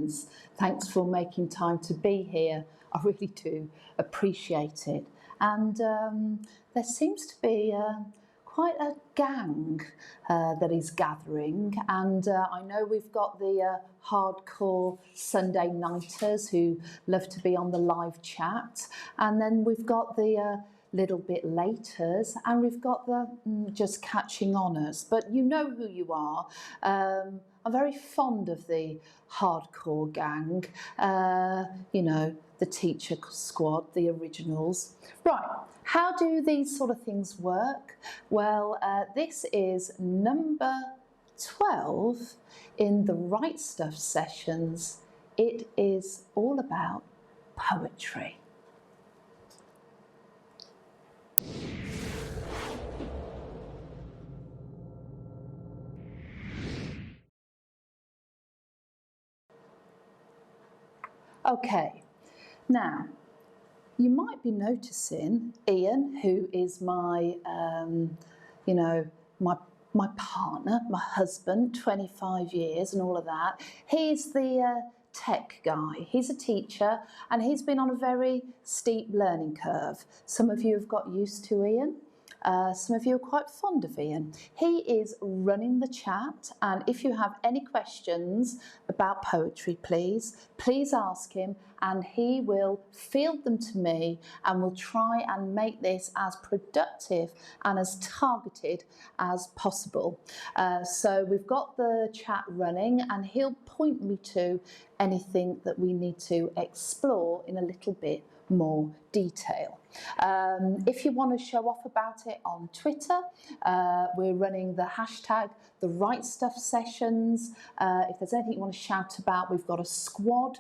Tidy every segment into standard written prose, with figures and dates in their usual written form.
Kennings. Thanks for making time to be here. I really do appreciate it. And there seems to be quite a gang that is gathering, and I know we've got the hardcore Sunday nighters who love to be on the live chat, and then we've got the little bit laters, and we've got the just catching oners, but you know who you are. I'm very fond of the hardcore gang, you know, the teacher squad, the originals. Right, how do these sort of things work? Well, this is number 12 in the Right Stuff sessions. It is all about poetry. Okay, now you might be noticing Ian, who is my, you know, my partner, my husband, 25 years and all of that. He's the tech guy. He's a teacher and he's been on a very steep learning curve. Some of you have got used to Ian. Some of you are quite fond of Ian. He is running the chat, and if you have any questions about poetry, please ask him, and he will field them to me, and we'll try and make this as productive and as targeted as possible. So we've got the chat running, and he'll point me to anything that we need to explore in a little bit more detail. If you want to show off about it on Twitter, we're running the hashtag the Right Stuff sessions. If there's anything you want to shout about, we've got a squad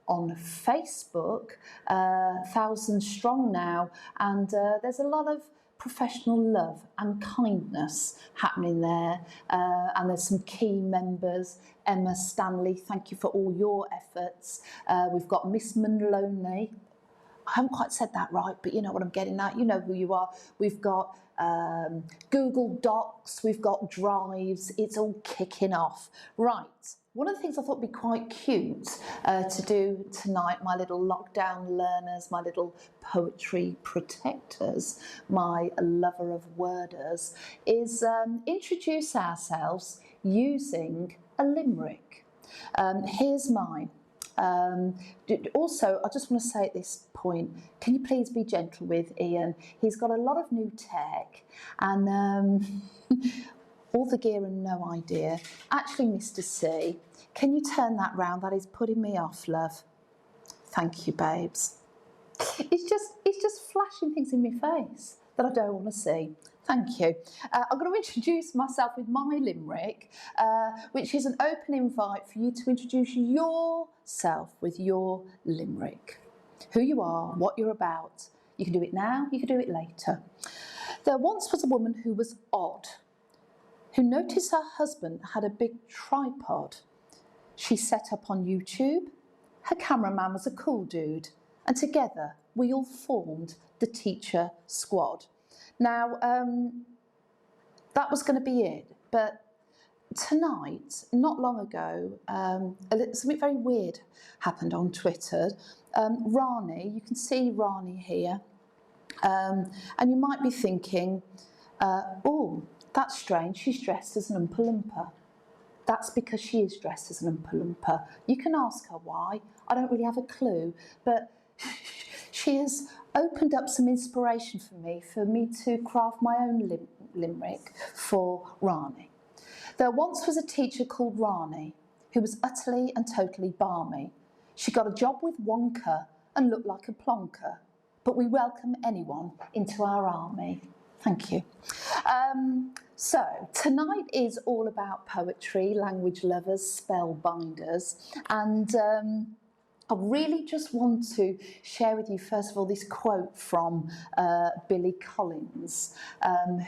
on Facebook, 1,000 strong now, and there's a lot of professional love and kindness happening there, and there's some key members. Emma Stanley, thank you for all your efforts. We've got Miss Munloney. I haven't quite said that right, but you know what I'm getting at. You know who you are. We've got Google Docs, we've got Drives. It's all kicking off. Right. One of the things I thought would be quite cute to do tonight, my little lockdown learners, my little poetry protectors, my lover of worders, is introduce ourselves using a limerick. Here's mine. Also, I just want to say at this point, can you please be gentle with Ian? He's got a lot of new tech and all the gear and no idea. Actually, Mr. C, can you turn that round? That is putting me off, love. Thank you, babes. It's just flashing things in my face that I don't want to see. Thank you. I'm going to introduce myself with my limerick, which is an open invite for you to introduce yourself with your limerick. Who you are, what you're about. You can do it now, you can do it later. There once was a woman who was odd, who noticed her husband had a big tripod. She set up on YouTube. Her cameraman was a cool dude, and together we all formed the teacher squad. Now, that was going to be it, but tonight, not long ago, something very weird happened on Twitter. Rani, you can see Rani here, and you might be thinking, oh, that's strange, she's dressed as an Oompa Loompa. That's because she is dressed as an Oompa Loompa. You can ask her why. I don't really have a clue, but she has opened up some inspiration for me to craft my own limerick for Rani. There once was a teacher called Rani who was utterly and totally balmy. She got a job with Wonka and looked like a plonker, but we welcome anyone into our army. Thank you. So tonight is all about poetry, language lovers, spellbinders, and I really just want to share with you, first of all, this quote from Billy Collins,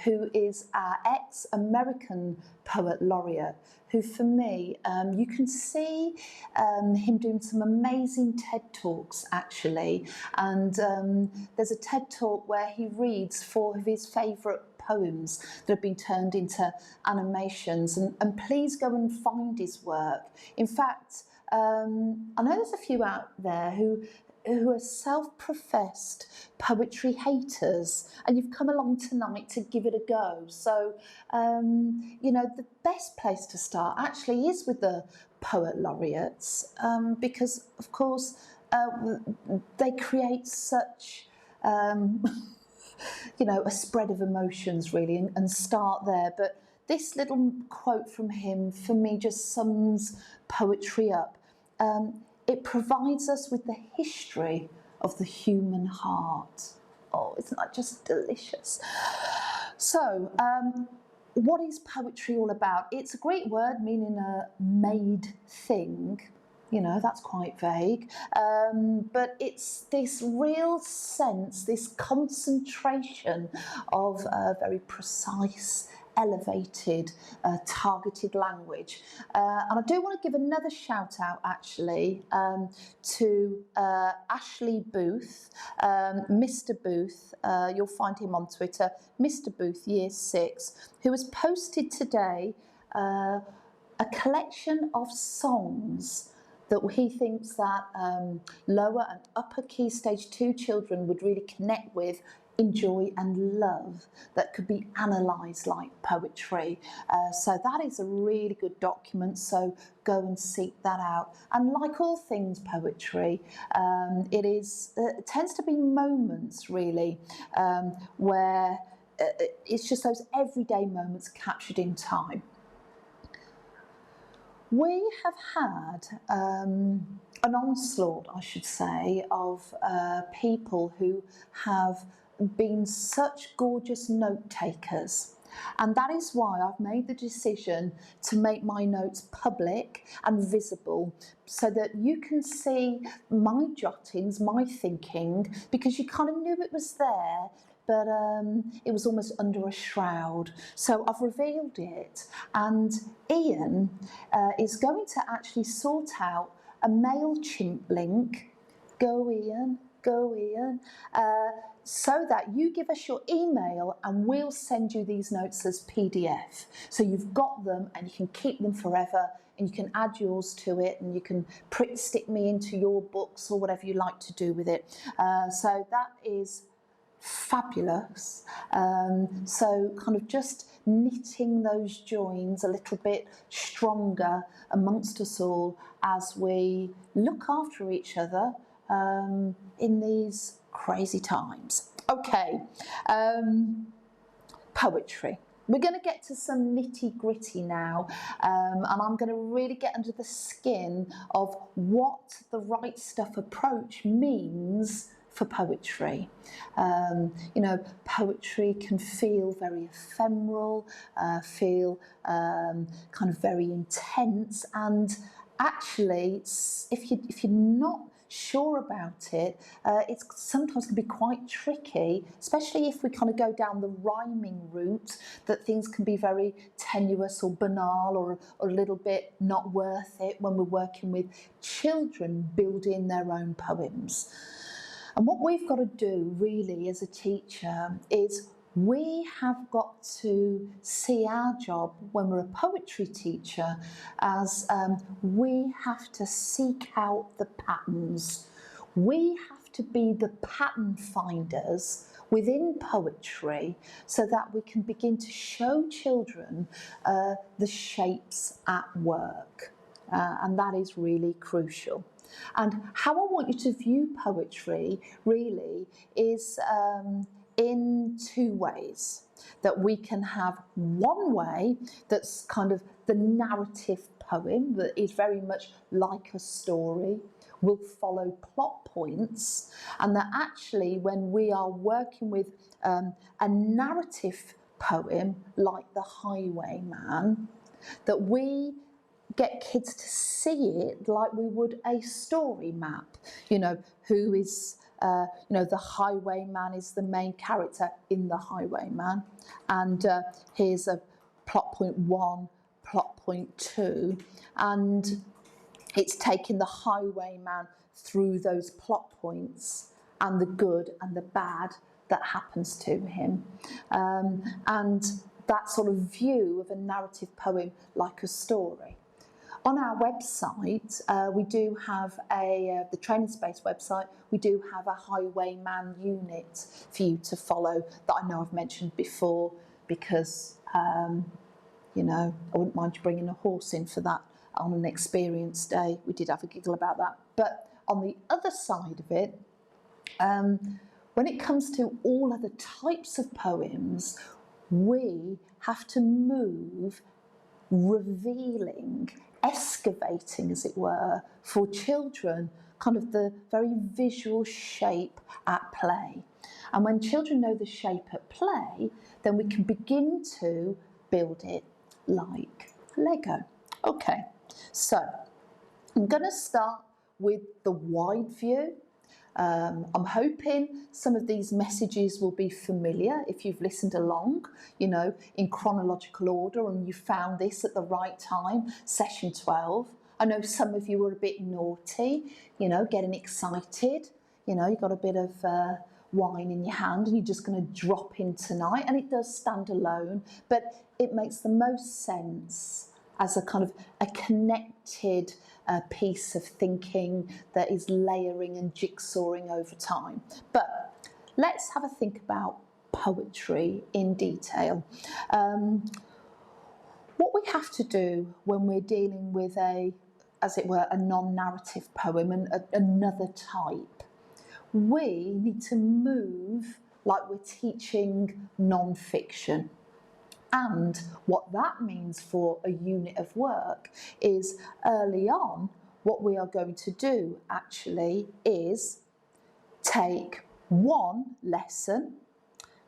who is our ex-American poet laureate, who for me, you can see him doing some amazing TED Talks, actually. And there's a TED Talk where he reads 4 of his favourite poems that have been turned into animations. And please go and find his work. In fact, I know there's a few out there who are self-professed poetry haters, and you've come along tonight to give it a go. So, you know, the best place to start actually is with the poet laureates, because, of course, they create such, you know, a spread of emotions, really, and start there. But this little quote from him, for me, just sums poetry up. It provides us with the history of the human heart. Oh, isn't that just delicious? So, what is poetry all about? It's a Greek word meaning a made thing. You know, that's quite vague. But it's this real sense, this concentration of very precise, elevated, targeted language. And I do want to give another shout out actually to Ashley Booth, Mr. Booth, you'll find him on Twitter, Mr. Booth, Year 6, who has posted today a collection of songs that he thinks that lower and upper key stage 2 children would really connect with, enjoy and love, that could be analysed like poetry. So that is a really good document, so go and seek that out. And like all things poetry, it tends to be moments really where it's just those everyday moments captured in time. We have had an onslaught, I should say, of people who have been such gorgeous note takers. And that is why I've made the decision to make my notes public and visible so that you can see my jottings, my thinking, because you kind of knew it was there, but it was almost under a shroud. So I've revealed it, and Ian is going to actually sort out a MailChimp link. Go Ian, go Ian. So that you give us your email and we'll send you these notes as PDF. So you've got them and you can keep them forever, and you can add yours to it, and you can stick me into your books or whatever you like to do with it. So that is fabulous. So kind of just knitting those joins a little bit stronger amongst us all as we look after each other in these crazy times. Okay, poetry. We're going to get to some nitty gritty now, and I'm going to really get under the skin of what the right stuff approach means for poetry. You know, poetry can feel very ephemeral, feel kind of very intense, and actually, if you're not sure about it, it sometimes can be quite tricky, especially if we kind of go down the rhyming route, that things can be very tenuous or banal or a little bit not worth it when we're working with children building their own poems. And what we've got to do really as a teacher is we have got to see our job when we're a poetry teacher as we have to seek out the patterns. We have to be the pattern finders within poetry so that we can begin to show children the shapes at work. And that is really crucial. And how I want you to view poetry really is in two ways. That we can have one way that's kind of the narrative poem that is very much like a story, will follow plot points, and that actually when we are working with a narrative poem like The Highwayman, that we get kids to see it like we would a story map. You know, who is, you know, the highwayman is the main character in The Highwayman. And here's a plot point 1, plot point 2. And it's taking the highwayman through those plot points and the good and the bad that happens to him. And that sort of view of a narrative poem like a story. On our website, we do have the Training Space website, we do have a Highwayman unit for you to follow that I know I've mentioned before, because, you know, I wouldn't mind you bringing a horse in for that on an experience day. We did have a giggle about that. But on the other side of it, when it comes to all of the types of poems, we have to move, revealing, excavating, as it were, for children, kind of the very visual shape at play. And when children know the shape at play, then we can begin to build it like Lego. Okay, so I'm going to start with the wide view. I'm hoping some of these messages will be familiar if you've listened along, you know, in chronological order, and you found this at the right time, session 12. I know some of you were a bit naughty, you know, getting excited, you know, you got a bit of wine in your hand and you're just going to drop in tonight, and it does stand alone, but it makes the most sense as a kind of a connected piece of thinking that is layering and jigsawing over time. But let's have a think about poetry in detail. What we have to do when we're dealing with as it were, a non-narrative poem and another type, we need to move like we're teaching non-fiction. And what that means for a unit of work is, early on, what we are going to do actually is take one lesson,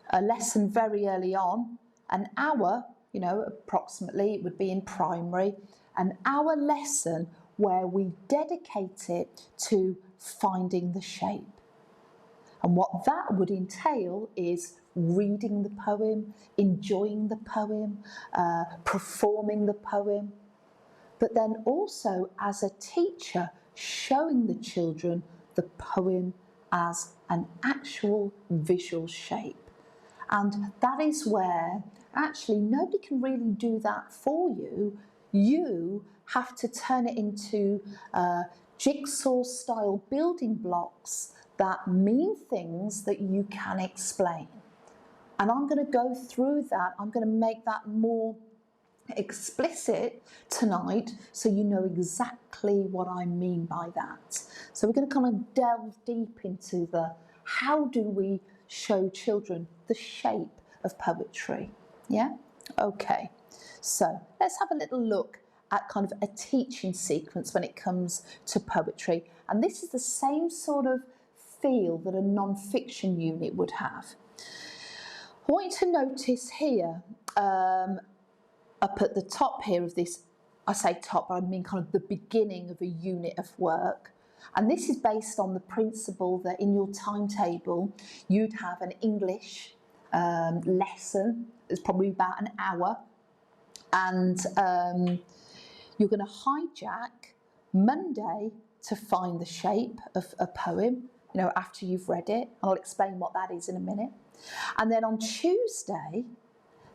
a lesson very early on, an hour, you know, approximately, it would be in primary, an hour lesson where we dedicate it to finding the shape. And what that would entail is reading the poem, enjoying the poem, performing the poem, but then also as a teacher showing the children the poem as an actual visual shape. And that is where actually nobody can really do that for you. You have to turn it into jigsaw style building blocks that mean things that you can explain. And I'm going to go through that. I'm going to make that more explicit tonight so you know exactly what I mean by that. So we're going to kind of delve deep into the how do we show children the shape of poetry. Yeah? Okay. So let's have a little look at kind of a teaching sequence when it comes to poetry. And this is the same sort of feel that a non-fiction unit would have. I want you to notice here, up at the top here of this, I say top, but I mean kind of the beginning of a unit of work. And this is based on the principle that in your timetable, you'd have an English lesson. It's probably about an hour. And you're going to hijack Monday to find the shape of a poem, you know, after you've read it. I'll explain what that is in a minute. And then on Tuesday,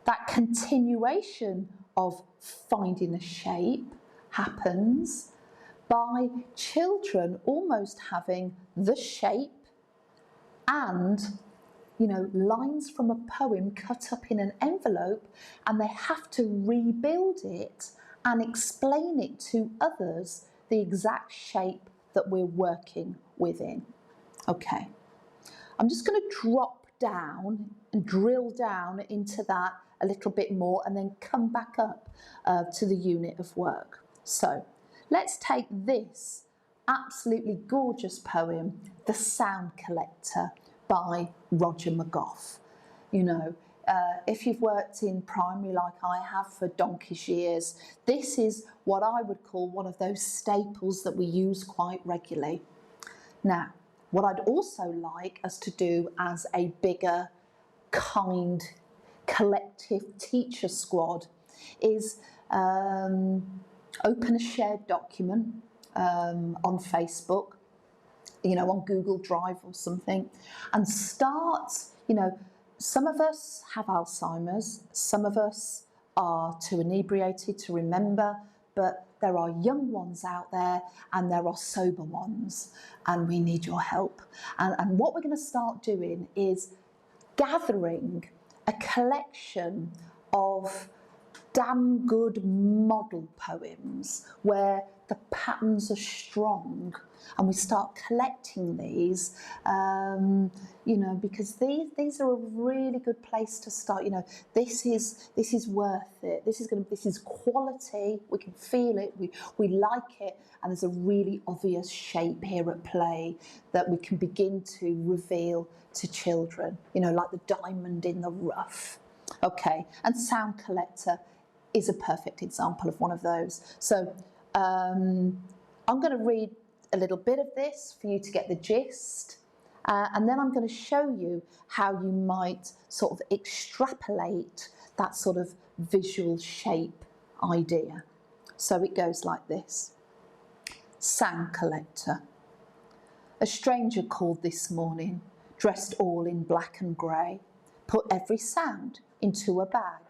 that continuation of finding a shape happens by children almost having the shape and, you know, lines from a poem cut up in an envelope, and they have to rebuild it and explain it to others the exact shape that we're working within. Okay, I'm just going to drop down and drill down into that a little bit more and then come back up to the unit of work. So let's take this absolutely gorgeous poem, The Sound Collector by Roger McGough. You know, if you've worked in primary like I have for donkey's years, this is what I would call one of those staples that we use quite regularly. Now, what I'd also like us to do as a bigger, kind, collective teacher squad is open a shared document on Facebook, you know, on Google Drive or something, and start, you know, some of us have Alzheimer's, some of us are too inebriated to remember, but there are young ones out there and there are sober ones, and we need your help. And what we're going to start doing is gathering a collection of damn good model poems where the patterns are strong, and we start collecting these, you know, because these are a really good place to start. You know, this is worth it. This is quality. We can feel it. We like it, and there's a really obvious shape here at play that we can begin to reveal to children. You know, like the diamond in the rough. Okay, and Sound Collector is a perfect example of one of those. So I'm going to read a little bit of this for you to get the gist, and then I'm going to show you how you might sort of extrapolate that sort of visual shape idea. So it goes like this. Sound Collector. A stranger called this morning, dressed all in black and grey, put every sound into a bag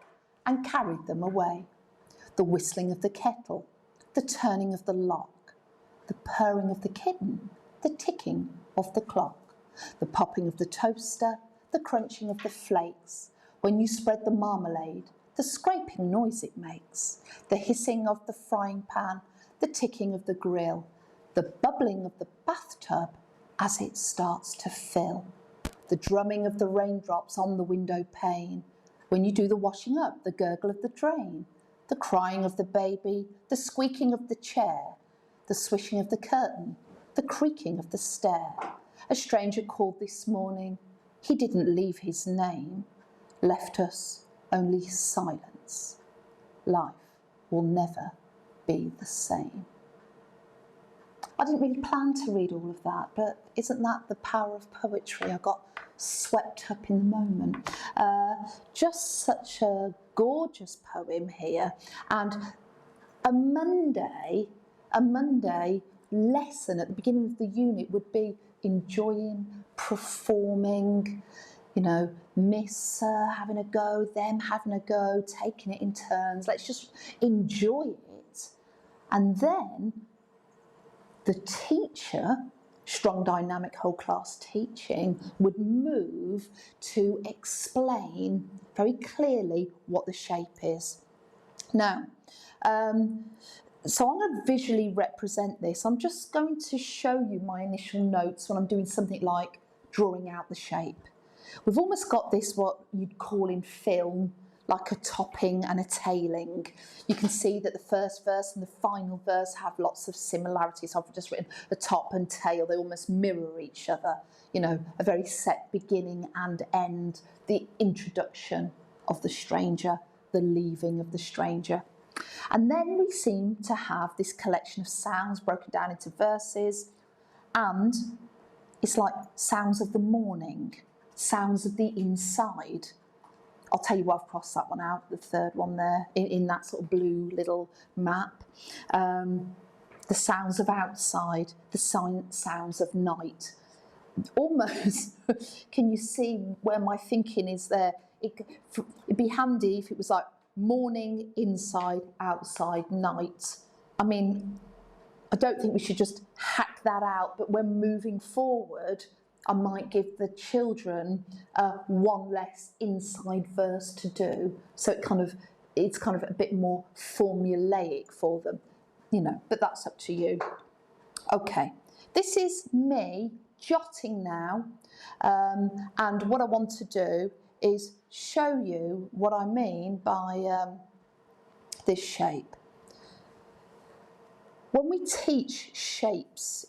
and carried them away. The whistling of the kettle, the turning of the lock, the purring of the kitten, the ticking of the clock, the popping of the toaster, the crunching of the flakes, when you spread the marmalade, the scraping noise it makes, the hissing of the frying pan, the ticking of the grill, the bubbling of the bathtub as it starts to fill, the drumming of the raindrops on the window pane, when you do the washing up, the gurgle of the drain, the crying of the baby, the squeaking of the chair, the swishing of the curtain, the creaking of the stair. A stranger called this morning. He didn't leave his name, left us only silence. Life will never be the same. I didn't really plan to read all of that, but isn't that the power of poetry? I got swept up in the moment. Just such a gorgeous poem here. And a Monday lesson at the beginning of the unit would be enjoying, performing, you know, Miss having a go, them having a go, taking it in turns. Let's just enjoy it. And then the teacher, strong dynamic whole class teaching, would move to explain very clearly what the shape is. Now, so I'm going to visually represent this. I'm just going to show you my initial notes when I'm doing something like drawing out the shape. We've almost got this, what you'd call in film, like a topping and a tailing. You can see that the first verse and the final verse have lots of similarities. I've just written the top and tail. They almost mirror each other. You know, a very set beginning and end, the introduction of the stranger, the leaving of the stranger. And then we seem to have this collection of sounds broken down into verses, and it's like sounds of the morning, sounds of the inside. I'll tell you what, I've crossed that one out, the third one there, in that sort of blue little map. The sounds of outside, the sounds of night. Almost, can you see where my thinking is there? It'd be handy if it was like morning, inside, outside, night. I mean, I don't think we should just hack that out, but when moving forward, I might give the children one less inside verse to do, so it's kind of a bit more formulaic for them, you know. But that's up to you. Okay, this is me jotting now, and what I want to do is show you what I mean by this shape. When we teach shapes,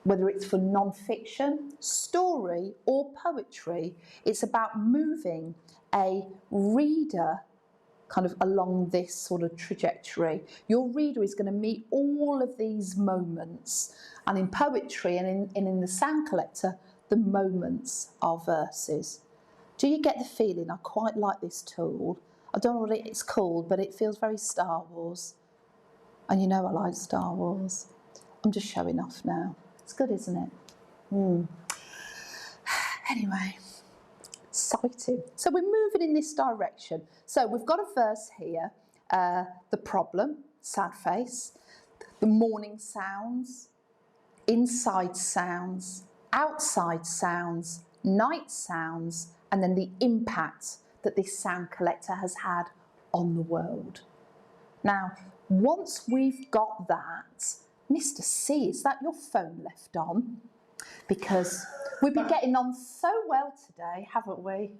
whether it's for non-fiction, story or poetry, it's about moving a reader kind of along this sort of trajectory. Your reader is going to meet all of these moments, and in poetry and in the Sound Collector, the moments are verses. Do you get the feeling? I quite like this tool. I don't know what it's called, but it feels very Star Wars. And you know I like Star Wars. I'm just showing off now. It's good, isn't it? Anyway, exciting. So we're moving in this direction. So we've got a verse here, the problem, sad face. the morning sounds, inside sounds, outside sounds, night sounds, and then the impact that this sound collector has had on the world. Now, once we've got that, Mr. C, is that your phone left on? Because we've been getting on so well today, haven't we?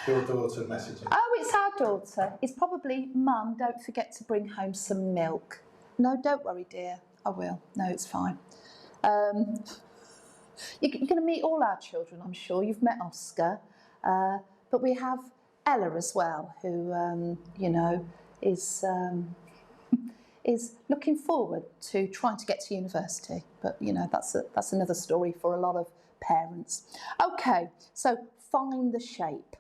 Your daughter messaging. Oh, it's our daughter. It's probably, Mum, don't forget to bring home some milk. No, don't worry, dear. I will. No, it's fine. You're going to meet all our children, I'm sure. You've met Oscar. But we have Ella as well, who, you know, is looking forward to trying to get to university. But, you know, that's another story for a lot of parents. Okay, so find the shape.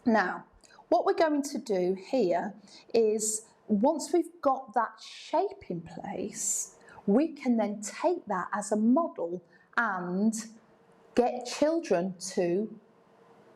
Now, what we're going to do here is, once we've got that shape in place, we can then take that as a model and get children to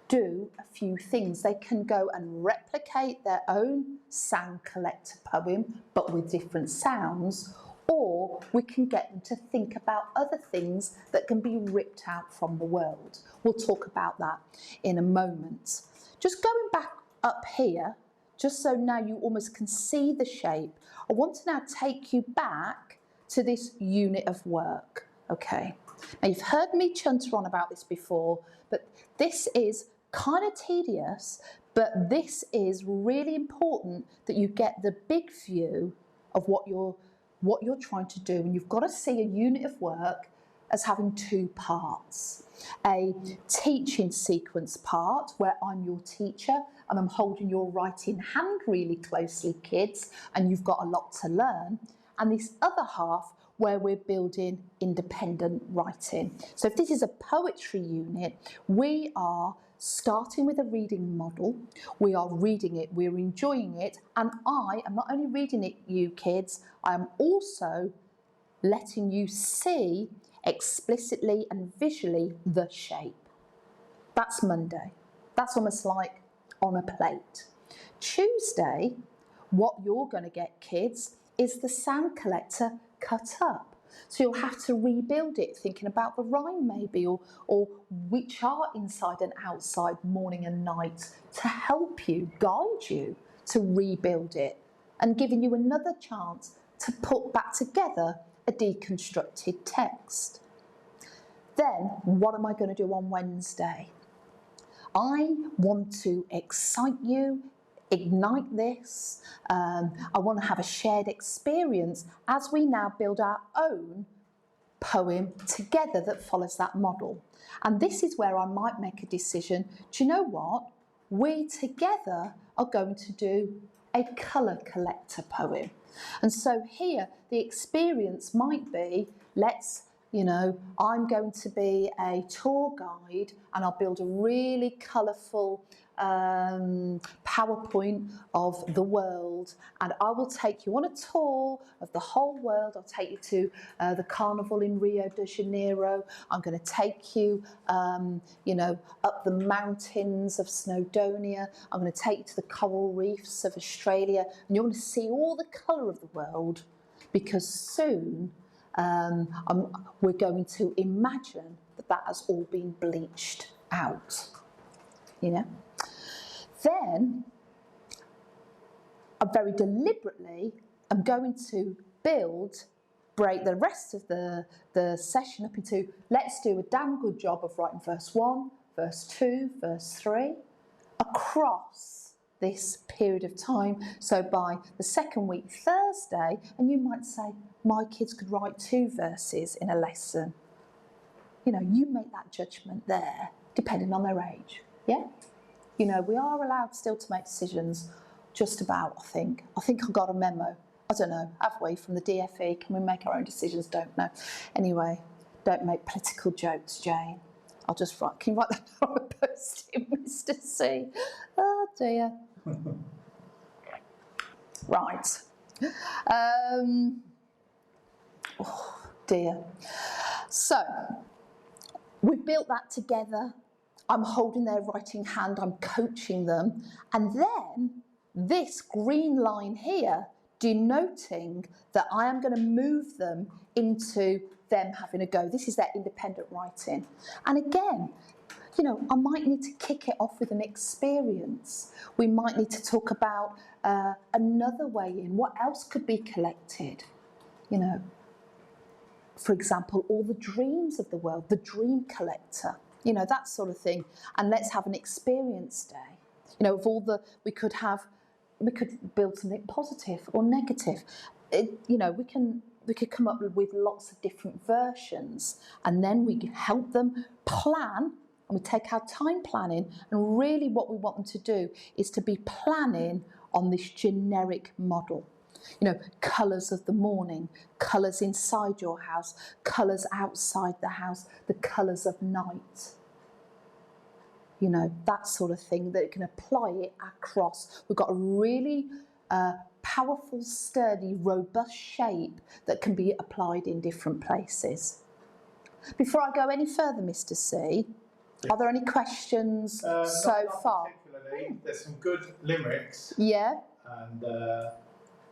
do a few things. They can go and replicate their own sound collector poem, but with different sounds, or we can get them to think about other things that can be ripped out from the world. We'll talk about that in a moment. Just going back up here, just so now you almost can see the shape, I want to now take you back to this unit of work, okay? Now, you've heard me chunter on about this before, but this is kind of tedious, but this is really important that you get the big view of what you're trying to do. And you've got to see a unit of work as having two parts. A teaching sequence part, where I'm your teacher and I'm holding your writing hand really closely, kids, and you've got a lot to learn. And this other half, where we're building independent writing. So if this is a poetry unit, we are starting with a reading model, we are reading it, we're enjoying it, and I am not only reading it, you kids, I am also letting you see explicitly and visually the shape. That's Monday. That's almost like on a plate. Tuesday, what you're going to get, kids, is the sound collector cut up. So you'll have to rebuild it, thinking about the rhyme maybe, or which are inside and outside, morning and night, to help you, guide you to rebuild it, and giving you another chance to put back together a deconstructed text. Then, what am I going to do on Wednesday? I want to excite you, ignite this. I want to have a shared experience as we now build our own poem together that follows that model. And this is where I might make a decision. Do you know what? We together are going to do a colour collector poem. And so here the experience might be, I'm going to be a tour guide and I'll build a really colourful PowerPoint of the world, and I will take you on a tour of the whole world. I'll take you to the carnival in Rio de Janeiro. I'm going to take you, up the mountains of Snowdonia. I'm going to take you to the coral reefs of Australia, and you're going to see all the colour of the world, because soon we're going to imagine that has all been bleached out, Then, I very deliberately am going to break the rest of the session up into, let's do a damn good job of writing verse 1, verse 2, verse 3, across this period of time. So by the second week, Thursday, and you might say, my kids could write 2 verses in a lesson. You make that judgment there, depending on their age, yeah? We are allowed still to make decisions, just about, I think. I think I got a memo, I don't know, have we, from the DFE, can we make our own decisions? Don't know. Anyway, don't make political jokes, Jane. I'll just write, can you write that on a post-it, Mr. C? Oh dear. Right. Oh dear. So, we've built that together. I'm holding their writing hand, I'm coaching them. And then this green line here denoting that I am going to move them into them having a go. This is their independent writing. And again, you know, I might need to kick it off with an experience. We might need to talk about another way in. What else could be collected? You know, for example, all the dreams of the world, the dream collector, you know, that sort of thing. And let's have an experience day. You know, of all the, we could build something positive or negative. You know, we could come up with lots of different versions, and then we help them plan, and we take our time planning, and really what we want them to do is to be planning on this generic model. You know, colours of the morning, colours inside your house, colours outside the house, the colours of night. You know, that sort of thing, that it can apply it across. We've got a really powerful, sturdy, robust shape that can be applied in different places. Before I go any further, Mr. C, are there any questions so far? Particularly. There's some good limericks. Yeah. And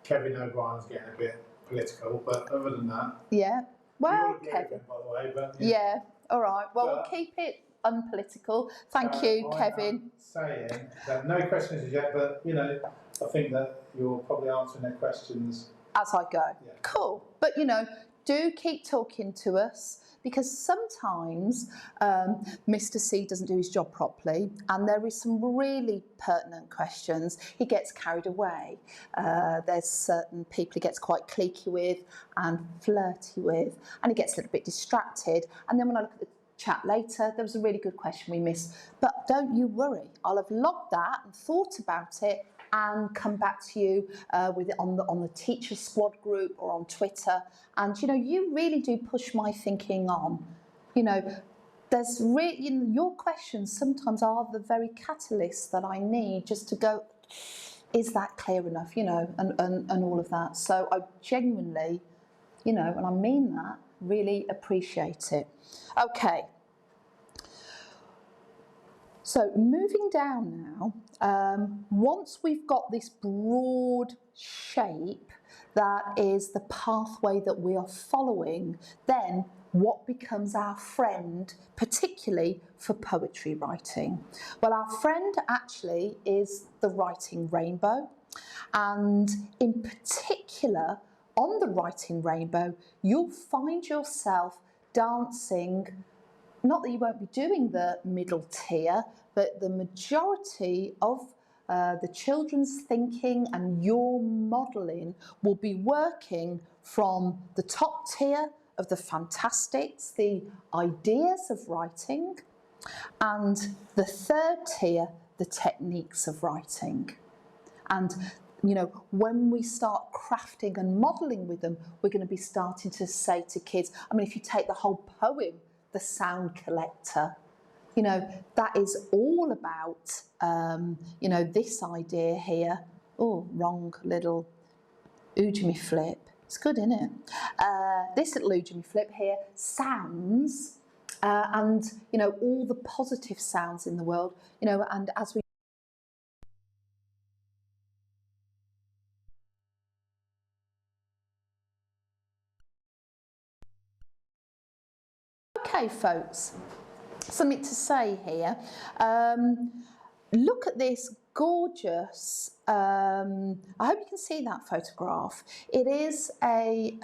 Kevin O'Brien's getting a bit political, but other than that. Yeah. Well, Kevin, by the way, but yeah. All right. Well, we'll keep it unpolitical. Thank you, Kevin. I'm saying that no questions as yet, but you know, I think that you're probably answering their questions as I go. Yeah. Cool. But you know, do keep talking to us, because sometimes Mr. C doesn't do his job properly, and there is some really pertinent questions. He gets carried away. There's certain people he gets quite cliquey with and flirty with, and he gets a little bit distracted. And then when I look at the chat later, there was a really good question we missed. But don't you worry, I'll have logged that and thought about it and come back to you with it on the Teacher Squad group or on Twitter. And you know, you really do push my thinking on. You know, there's really, you know, your questions sometimes are the very catalyst that I need just to go, is that clear enough? You know, and all of that. So I genuinely, you know, and I mean that, really appreciate it. Okay. So moving down now, once we've got this broad shape that is the pathway that we are following, then what becomes our friend, particularly for poetry writing? Well, our friend actually is the writing rainbow, and in particular on the writing rainbow, you'll find yourself dancing. Not that you won't be doing the middle tier, but the majority of the children's thinking and your modelling will be working from the top tier of the fantastics, the ideas of writing, and the third tier, the techniques of writing. And you know, when we start crafting and modelling with them, we're going to be starting to say to kids, I mean, if you take the whole poem, The Sound Collector, you know, that is all about, you know, this idea here. Oh, wrong little oojimy flip. It's good, isn't it? This little oojimy flip here, sounds, and, you know, all the positive sounds in the world, you know, and as we Okay, folks, something to say here. Look at this gorgeous, I hope you can see that photograph. It is a,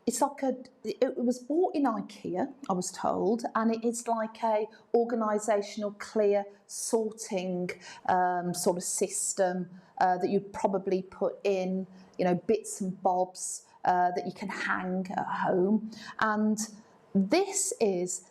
it's like it was bought in IKEA, I was told, and it is like a organisational clear sorting sort of system that you'd probably put in, you know, bits and bobs that you can hang at home. And this is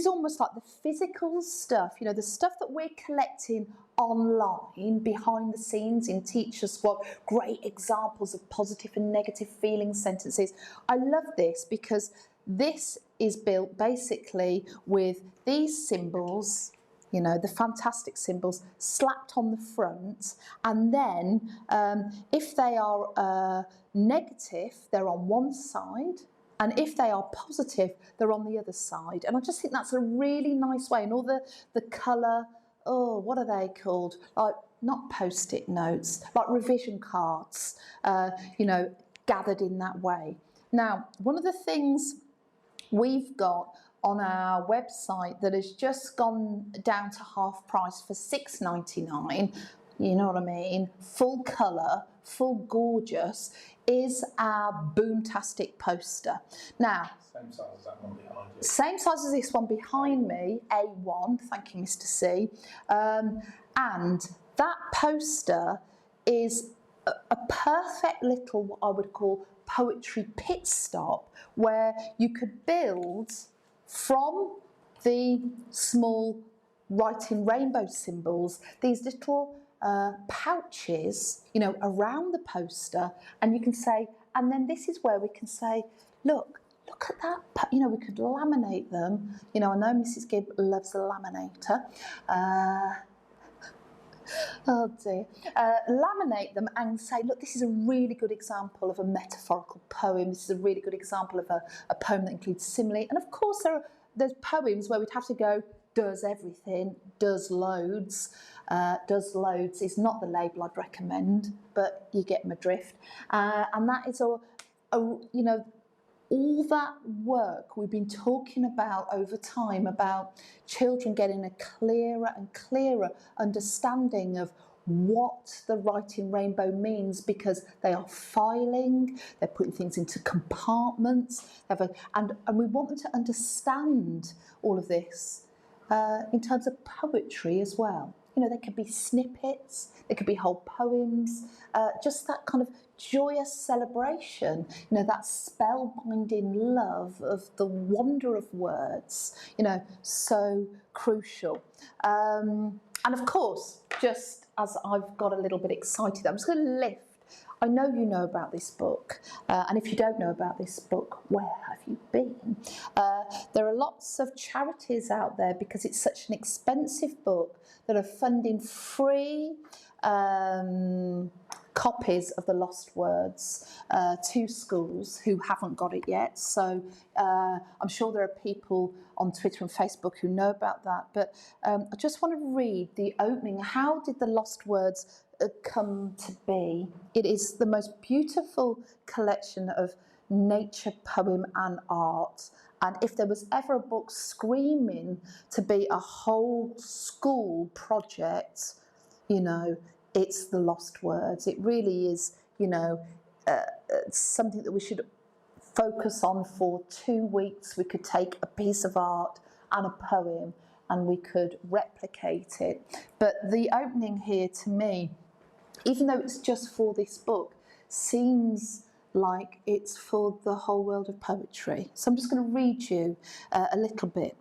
almost like the physical stuff, you know, the stuff that we're collecting online behind the scenes in Teacher Squad, great examples of positive and negative feeling sentences. I love this because this is built basically with these symbols, you know, the fantastic symbols slapped on the front, and then if they are negative, they're on one side, and if they are positive, they're on the other side. And I just think that's a really nice way. And all the colour, oh, what are they called? Like not post-it notes, like revision cards, you know, gathered in that way. Now, one of the things we've got on our website that has just gone down to half price for $6.99, you know what I mean, full colour, full gorgeous, is our Boomtastic poster. Now, Same size as that one behind you. same size as this one behind me, A1, thank you Mr. C. And that poster is a perfect little, what I would call, poetry pit stop, where you could build from the small writing rainbow symbols these little pouches, you know, around the poster, and you can say, and then this is where we can say, look at that, you know, we could laminate them. You know, I know Mrs. Gibb loves a laminator. Oh dear. Laminate them and say, look, this is a really good example of a metaphorical poem. This is a really good example of a poem that includes simile. And of course, there's poems where we'd have to go, does everything, does loads. Does loads is not the label I'd recommend, but you get my drift. And that is you know, all that work we've been talking about over time, about children getting a clearer and clearer understanding of what the writing rainbow means, because they are filing, they're putting things into compartments, and we want them to understand all of this in terms of poetry as well. You know, there could be snippets, there could be whole poems, just that kind of joyous celebration, you know, that spellbinding love of the wonder of words, you know, so crucial. And of course, just as I've got a little bit excited, I'm just going to lift. I know you know about this book, and if you don't know about this book, where have you been? There are lots of charities out there, because it's such an expensive book, that are funding free copies of the Lost Words to schools who haven't got it yet. So I'm sure there are people on Twitter and Facebook who know about that. But I just want to read the opening. How did the Lost Words come to be? It is the most beautiful collection of nature, poem and art. And if there was ever a book screaming to be a whole school project, you know, it's the Lost Words. It really is, you know, something that we should focus on for 2 weeks. We could take a piece of art and a poem and we could replicate it. But the opening here, to me, even though it's just for this book, seems like it's for the whole world of poetry. So I'm just going to read you a little bit.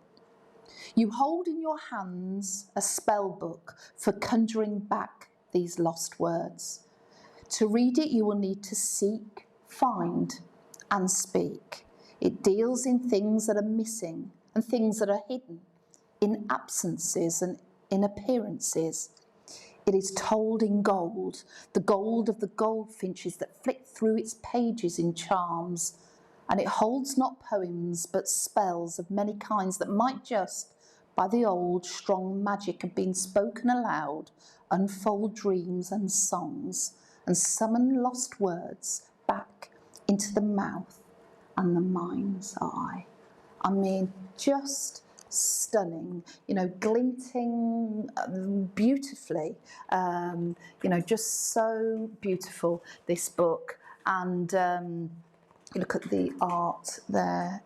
You hold in your hands a spell book for conjuring back these lost words. To read it, you will need to seek, find, and speak. It deals in things that are missing and things that are hidden, in absences and in appearances. It is told in gold, the gold of the goldfinches that flick through its pages in charms. And it holds not poems, but spells of many kinds that might just, by the old strong magic of being spoken aloud, unfold dreams and songs and summon lost words back into the mouth and the mind's eye. I mean, just stunning, you know, glinting beautifully, you know, just so beautiful, this book. And you look at the art there.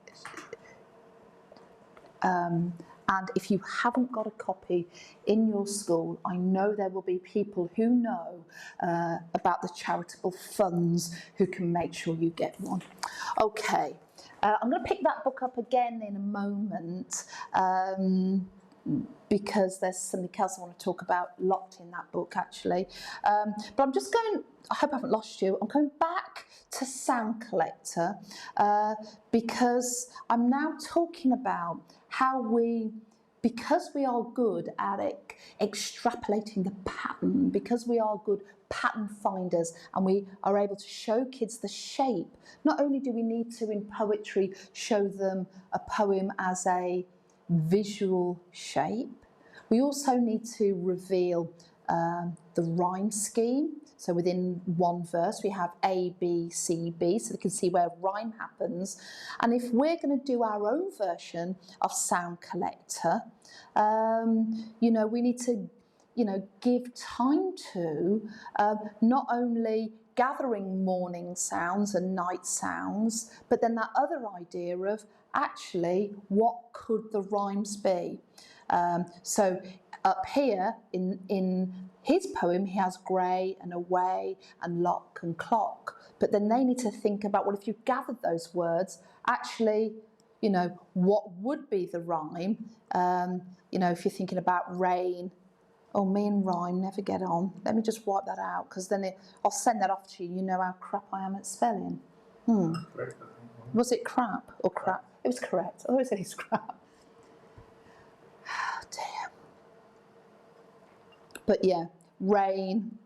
And if you haven't got a copy in your school, I know there will be people who know about the charitable funds who can make sure you get one. Okay, I'm going to pick that book up again in a moment because there's something else I want to talk about locked in that book, actually. But I'm just going, I hope I haven't lost you, I'm going back to Sound Collector because I'm now talking about how because we are good at extrapolating the pattern, because we are good pattern finders and we are able to show kids the shape, not only do we need to, in poetry, show them a poem as a visual shape, we also need to reveal the rhyme scheme. So within one verse, we have A, B, C, B, so they can see where rhyme happens. And if we're going to do our own version of sound collector, you know, we need to, you know, give time to not only gathering morning sounds and night sounds, but then that other idea of actually what could the rhymes be. So up here in his poem, he has grey and away and lock and clock. But then they need to think about, well, if you gathered those words, actually, you know, what would be the rhyme? You know, if you're thinking about rain, oh, me and rhyme never get on. Let me just wipe that out, because then I'll send that off to you. You know how crap I am at spelling. Correct, I think. Was it crap or crap? It was correct. I always said it's crap. Oh, dear. But yeah, rain,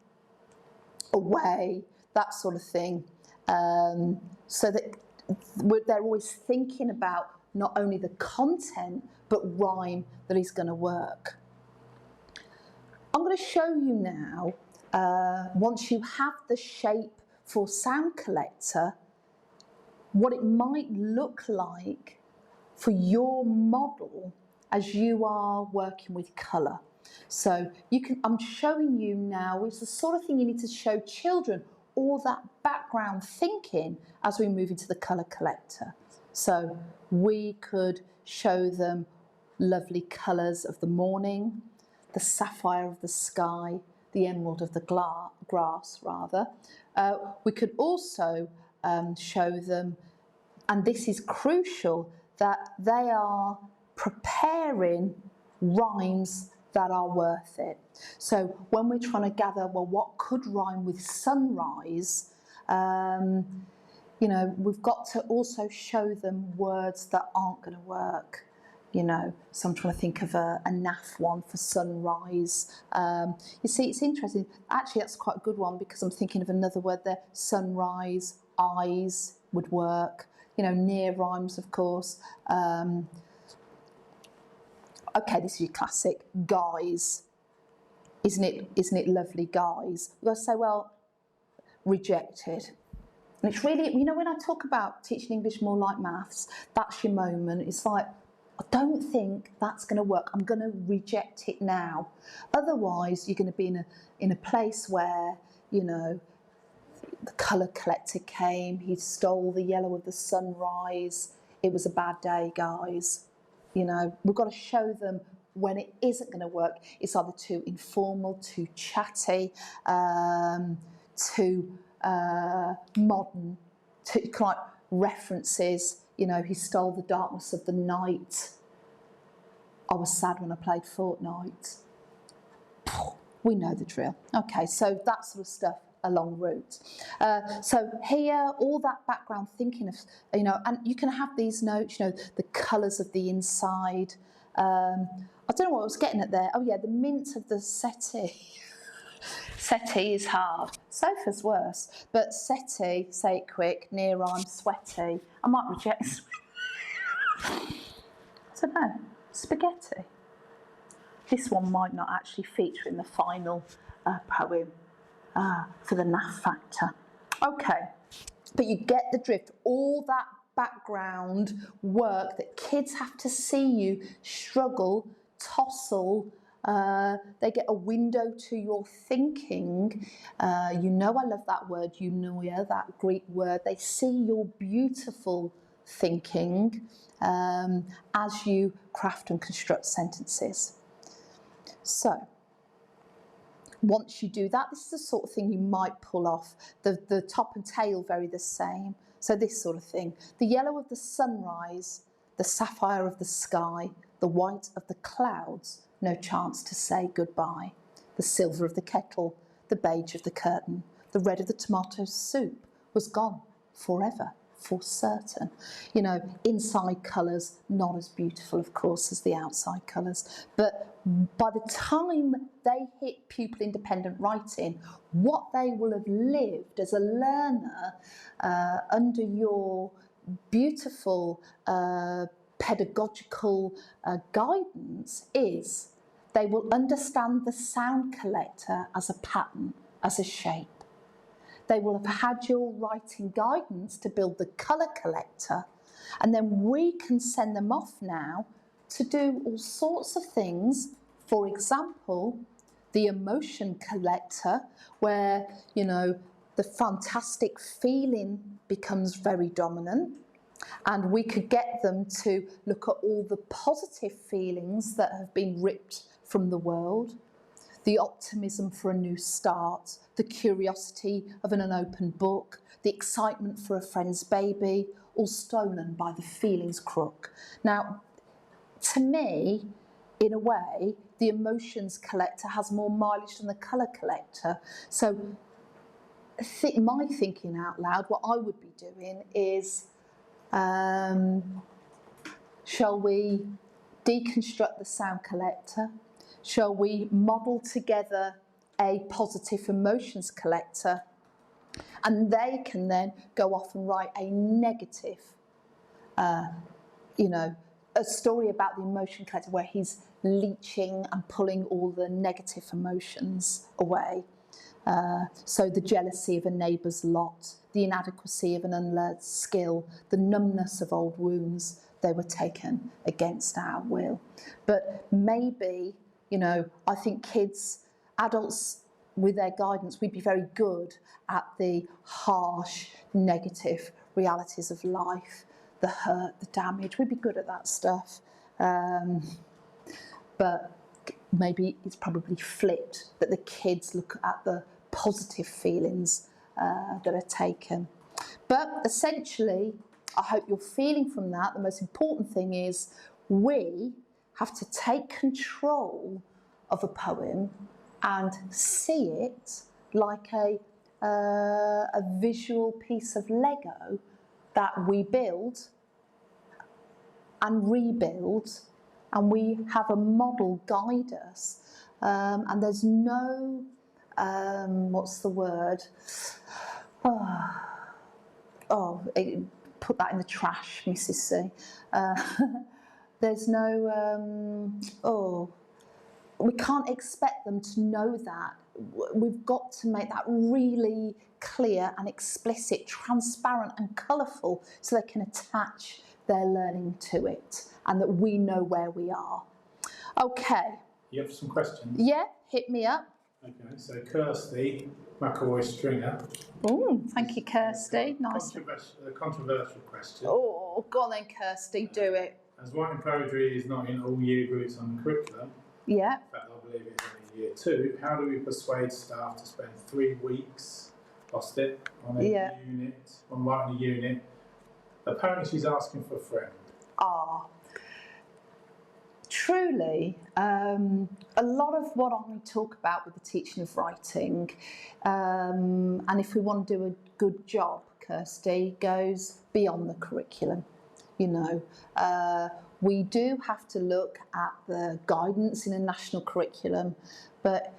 away, that sort of thing. So that they're always thinking about not only the content, but rhyme that is going to work. I'm going to show you now, once you have the shape for sound collector, what it might look like for your model as you are working with colour. So I'm showing you now, it's the sort of thing you need to show children, all that background thinking as we move into the colour collector. So we could show them lovely colours of the morning, the sapphire of the sky, the emerald of the grass, rather. We could also show them, and this is crucial, that they are preparing rhymes that are worth it. So when we're trying to gather, well, what could rhyme with sunrise, you know, we've got to also show them words that aren't going to work. You know, so I'm trying to think of a naff one for sunrise. You see, it's interesting. Actually, that's quite a good one, because I'm thinking of another word there. Sunrise, eyes would work. You know, near rhymes, of course. Okay, this is your classic, guys. Isn't it lovely, guys? We've got to say, well, rejected. And it's really, you know, when I talk about teaching English more like maths, that's your moment. It's like, I don't think that's going to work. I'm going to reject it now. Otherwise, you're going to be in a place where, you know, the colour collector came, he stole the yellow of the sunrise. It was a bad day, guys. You know, we've got to show them when it isn't going to work. It's either too informal, too chatty, too modern, too kind of references. You know, he stole the darkness of the night. I was sad when I played Fortnite. We know the drill. Okay, so that sort of stuff along route. So here, all that background thinking of, you know, and you can have these notes, you know, the colours of the inside. I don't know what I was getting at there. Oh yeah, the mint of the settee. Settee is hard. Sofa's worse. But settee, say it quick, near rhyme, sweaty. I might reject. I don't know. Spaghetti. This one might not actually feature in the final poem for the naff factor. Okay, but you get the drift. All that background work that kids have to see you struggle, tussle. They get a window to your thinking. You know I love that word, you know, yeah, that Greek word. They see your beautiful thinking as you craft and construct sentences. So, once you do that, this is the sort of thing you might pull off. The top and tail very the same. So this sort of thing. The yellow of the sunrise, the sapphire of the sky, the white of the clouds, no chance to say goodbye. The silver of the kettle, the beige of the curtain, the red of the tomato soup was gone forever, for certain. You know, inside colours, not as beautiful, of course, as the outside colours. But by the time they hit pupil-independent writing, what they will have lived as a learner under your beautiful pedagogical guidance is They will understand the sound collector as a pattern, as a shape. They will have had your writing guidance to build the colour collector, and then we can send them off now to do all sorts of things. For example, the emotion collector, where, you know, the fantastic feeling becomes very dominant, and we could get them to look at all the positive feelings that have been ripped from the world. The optimism for a new start, the curiosity of an unopened book, the excitement for a friend's baby, all stolen by the feelings crook. Now, to me, in a way, the emotions collector has more mileage than the colour collector. So my thinking out loud, what I would be doing is, shall we deconstruct the sound collector? Shall we model together a positive emotions collector? And they can then go off and write a negative, you know, a story about the emotion collector where he's leeching and pulling all the negative emotions away. So the jealousy of a neighbour's lot, the inadequacy of an unlearned skill, the numbness of old wounds, they were taken against our will. But maybe, you know, I think kids, adults with their guidance, we'd be very good at the harsh, negative realities of life, the hurt, the damage. We'd be good at that stuff. But maybe it's probably flipped, that the kids look at the positive feelings that are taken. But essentially, I hope you're feeling from that, the most important thing is we have to take control of a poem and see it like a visual piece of Lego that we build and rebuild, and we have a model guide us, and there's no, what's the word? Put that in the trash, Mrs. C. There's no, we can't expect them to know that. We've got to make that really clear and explicit, transparent and colourful, so they can attach their learning to it and that we know where we are. Okay. You have some questions? Yeah, hit me up. Okay, so Kirsty McAvoy Stringer. Oh, thank you, Kirsty. Nice. A controversial question. Oh, go on then, Kirsty, do it. As writing poetry is not in all year groups on the curriculum, yeah. In fact, I believe it's only year 2, how do we persuade staff to spend 3 weeks, lost it, on a unit, on writing a unit? Apparently she's asking for a friend. Truly, a lot of what I talk about with the teaching of writing, and if we want to do a good job, Kirsty, goes beyond the curriculum. You know, we do have to look at the guidance in a national curriculum, but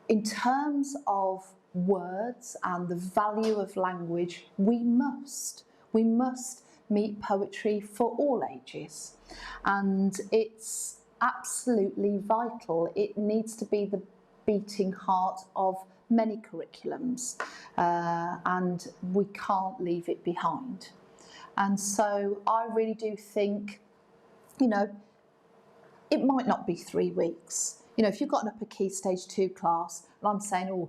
in terms of words and the value of language, we must meet poetry for all ages, and it's absolutely vital. It needs to be the beating heart of many curriculums, and we can't leave it behind. And so I really do think, you know, it might not be 3 weeks. You know, if you've got an upper key stage 2 class, and I'm saying, oh,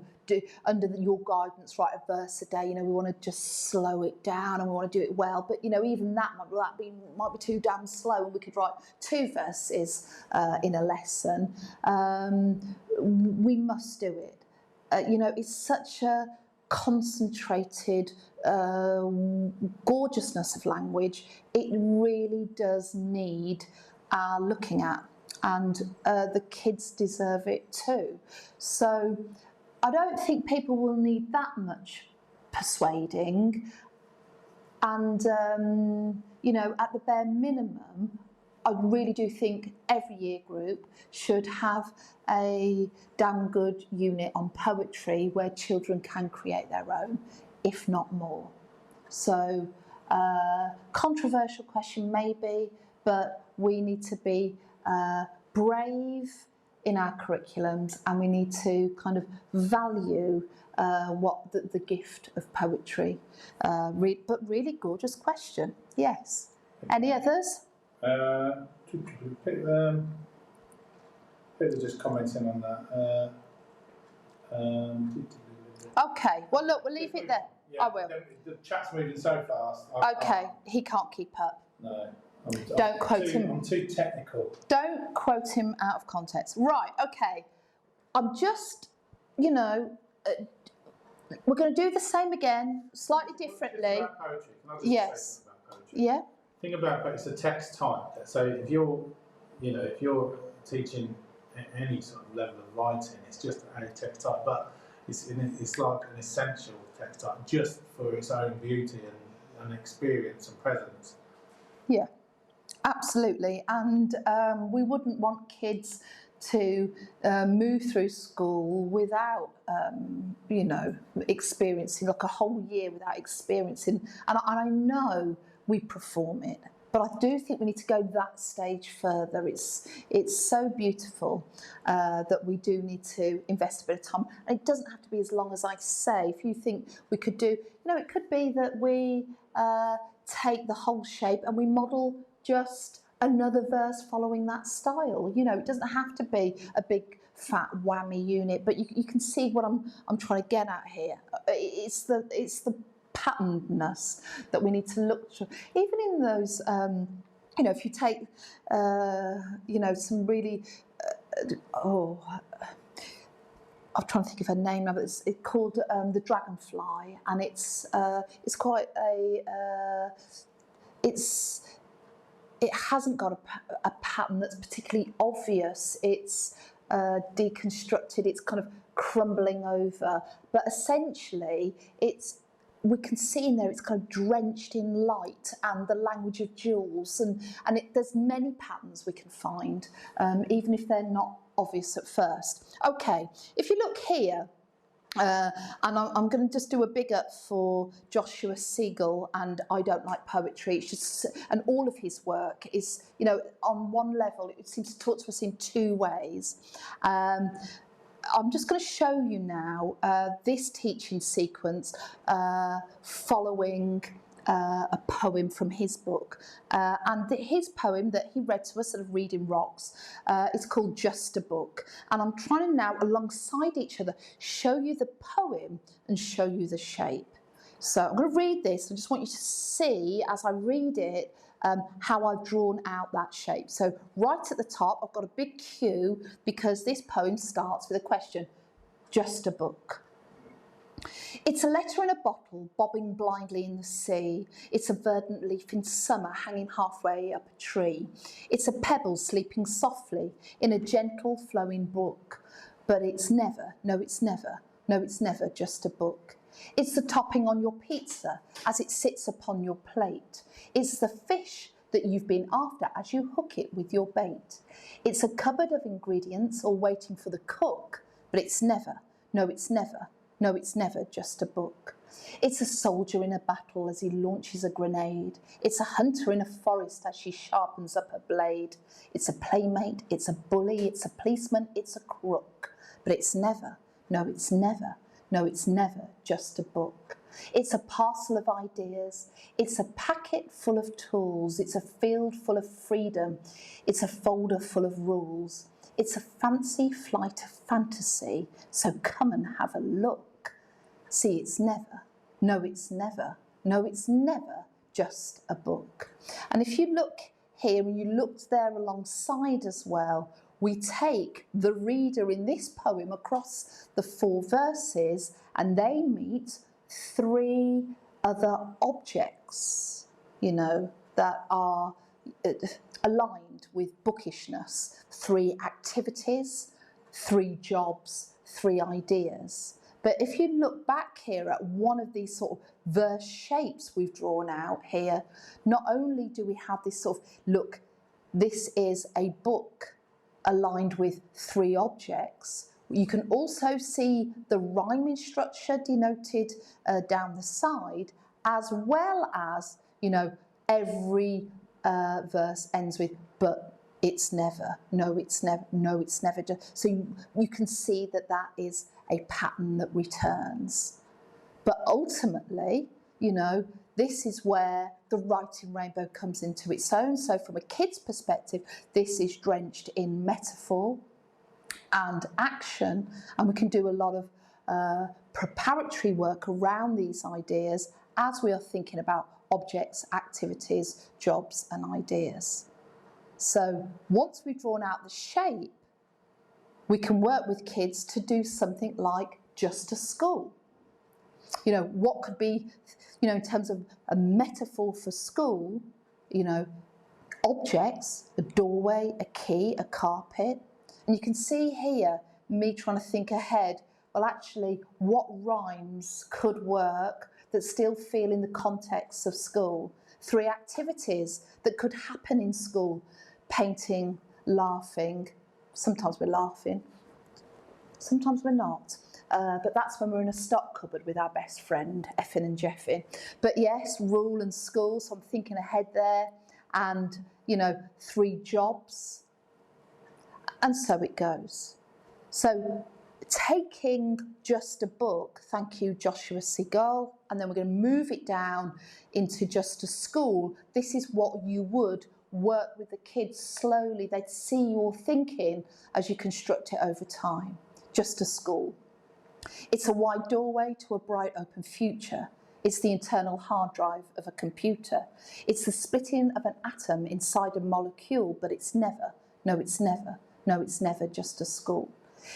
under your guidance, write a verse a day, you know, we want to just slow it down and we want to do it well. But, you know, even that might be too damn slow, and we could write 2 verses in a lesson. We must do it. You know, it's such a concentrated gorgeousness of language. It really does need looking at, and the kids deserve it too. So I don't think people will need that much persuading, and you know, at the bare minimum, I really do think every year group should have a damn good unit on poetry where children can create their own, if not more. So, controversial question maybe, but we need to be brave in our curriculums, and we need to kind of value what the gift of poetry. But really gorgeous question. Yes. Any others? People just commenting on that. Okay. Well, look, we'll leave it there. Yeah, I will. The chat's moving so fast. Okay. He can't keep up. No. Don't quote him. I'm too technical. Don't quote him out of context. Right, okay. I'm just, you know, we're going to do the same again, slightly differently. About poetry. Can I just Yes. say something about poetry? Yeah. Think about it, it's a text type. So if you're teaching any sort of level of writing, it's just a text type, but it's like an essential text type just for its own beauty and experience and presence. Yeah, absolutely. And we wouldn't want kids to move through school without, experiencing, like a whole year without experiencing. And I know we perform it, but I do think we need to go that stage further. It's so beautiful that we do need to invest a bit of time. And it doesn't have to be as long as I say. If you think we could do, it could be that we take the whole shape and we model just another verse following that style. It doesn't have to be a big fat whammy unit, but you can see what I'm trying to get at here. It's the patternedness that we need to look through. Even in those, if you take, some really, I'm trying to think of her name now, but it's called The Dragonfly, and it's quite it hasn't got a pattern that's particularly obvious. It's deconstructed, it's kind of crumbling over, but essentially we can see in there it's kind of drenched in light and the language of jewels, and there's many patterns we can find, even if they're not obvious at first. Okay, if you look here, and I'm going to just do a big up for Joshua Siegel and I Don't Like Poetry. It's just, and all of his work is, on one level, it seems to talk to us in two ways. I'm just going to show you now this teaching sequence following a poem from his book. And his poem that he read to us at Reading Rocks is called Just a Book. And I'm trying to now, alongside each other, show you the poem and show you the shape. So I'm going to read this. I just want you to see, as I read it, how I've drawn out that shape. So right at the top, I've got a big Q because this poem starts with a question. Just a book. It's a letter in a bottle, bobbing blindly in the sea. It's a verdant leaf in summer, hanging halfway up a tree. It's a pebble sleeping softly in a gentle flowing brook. But it's never, no it's never, no it's never just a book. It's the topping on your pizza as it sits upon your plate. It's the fish that you've been after as you hook it with your bait. It's a cupboard of ingredients all waiting for the cook, but it's never, no it's never, no, it's never just a book. It's a soldier in a battle as he launches a grenade. It's a hunter in a forest as she sharpens up her blade. It's a playmate, it's a bully, it's a policeman, it's a crook. But it's never, no, it's never, no, it's never just a book. It's a parcel of ideas. It's a packet full of tools. It's a field full of freedom. It's a folder full of rules. It's a fancy flight of fantasy. So come and have a look. See, it's never, no, it's never, no, it's never just a book. And if you look here and you looked there alongside as well, we take the reader in this poem across the 4 verses and they meet 3 other objects, that are aligned with bookishness. 3 activities, 3 jobs, 3 ideas. But if you look back here at one of these sort of verse shapes we've drawn out here, not only do we have this sort of, look, this is a book aligned with 3 objects, you can also see the rhyming structure denoted down the side, as well as, every verse ends with but, it's never, no, it's never, no, it's never. So you can see that that is a pattern that returns. But ultimately, you know, this is where the writing rainbow comes into its own. So from a kid's perspective, this is drenched in metaphor and action, and we can do a lot of preparatory work around these ideas as we are thinking about objects, activities, jobs and ideas. So once we've drawn out the shape, we can work with kids to do something like just a school. You know, what could be, you know, in terms of a metaphor for school, you know, objects, a doorway, a key, a carpet. And you can see here me trying to think ahead, well, actually, what rhymes could work that still feel in the context of school? 3 activities that could happen in school: painting, laughing. Sometimes we're laughing, sometimes we're not. But that's when we're in a stock cupboard with our best friend, effing and jeffing. But yes, rule and school, so I'm thinking ahead there. And, you know, 3 jobs. And so it goes. So taking just a book, thank you Joshua Seagull, and then we're going to move it down into just a school. This is what you would work with the kids slowly. They'd see your thinking as you construct it over time. Just a school. It's a wide doorway to a bright open future. It's the internal hard drive of a computer. It's the splitting of an atom inside a molecule, but it's never, no, it's never, no, it's never just a school.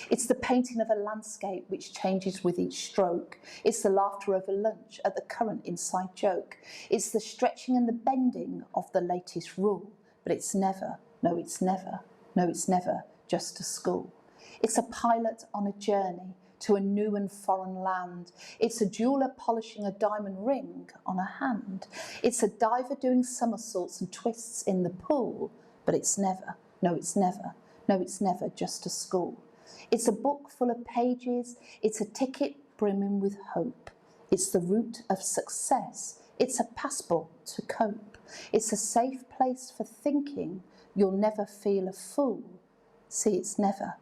It's the painting of a landscape which changes with each stroke. It's the laughter over lunch at the current inside joke. It's the stretching and the bending of the latest rule, but it's never, no, it's never, no, it's never just a school. It's a pilot on a journey to a new and foreign land. It's a jeweller polishing a diamond ring on a hand. It's a diver doing somersaults and twists in the pool, but it's never, no, it's never, no, it's never just a school. It's a book full of pages. It's a ticket brimming with hope. It's the route of success. It's a passport to cope. It's a safe place for thinking. You'll never feel a fool. See, it's never,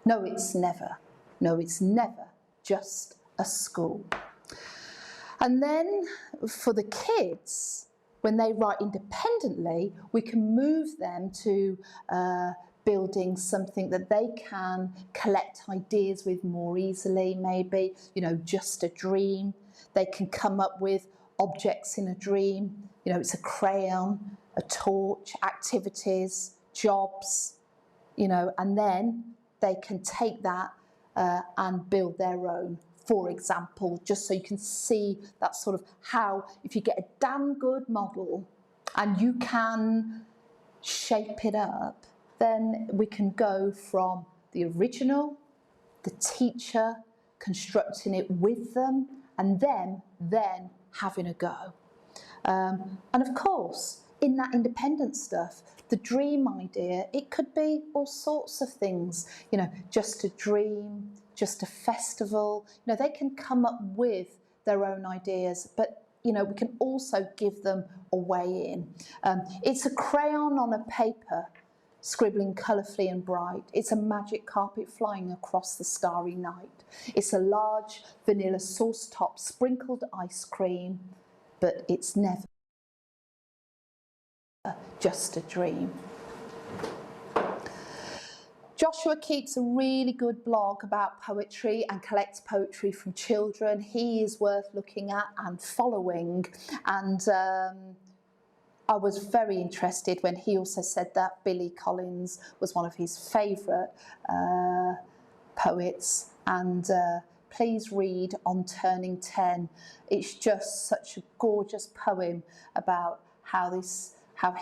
no, it's never, no, it's never just a school. And then for the kids, when they write independently, we can move them to building something that they can collect ideas with more easily, maybe, you know, just a dream. They can come up with objects in a dream. You know, it's a crayon, a torch, activities, jobs, you know, and then they can take that and build their own. For example, just so you can see that sort of how, if you get a damn good model and you can shape it up, then we can go from the original, the teacher constructing it with them, and then having a go. And of course, in that independent stuff, the dream idea, it could be all sorts of things, you know, just a dream, just a festival. You know, they can come up with their own ideas, but, you know, we can also give them a way in. It's a crayon on a paper, scribbling colourfully and bright. It's a magic carpet flying across the starry night. It's a large vanilla sauce top sprinkled ice cream, but it's never just a dream. Joshua keeps a really good blog about poetry and collects poetry from children. He is worth looking at and following. And I was very interested when he also said that Billy Collins was one of his favourite poets. And please read On Turning 10. It's just such a gorgeous poem about how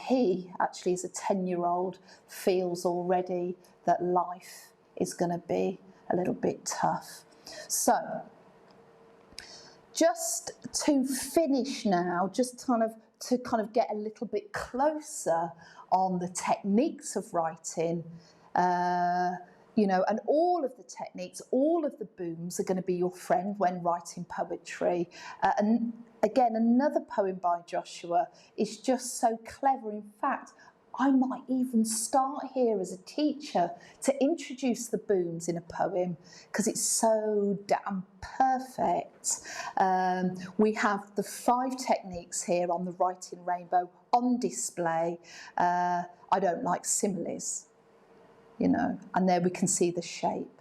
he actually as a 10-year-old feels already that life is going to be a little bit tough. So just to finish now, just to get a little bit closer on the techniques of writing, you know, and all of the techniques, all of the booms are going to be your friend when writing poetry. And again, another poem by Joshua is just so clever. In fact, I might even start here as a teacher to introduce the booms in a poem because it's so damn perfect. We have the 5 techniques here on the Writing Rainbow on display. I don't like similes, you know, and there we can see the shape.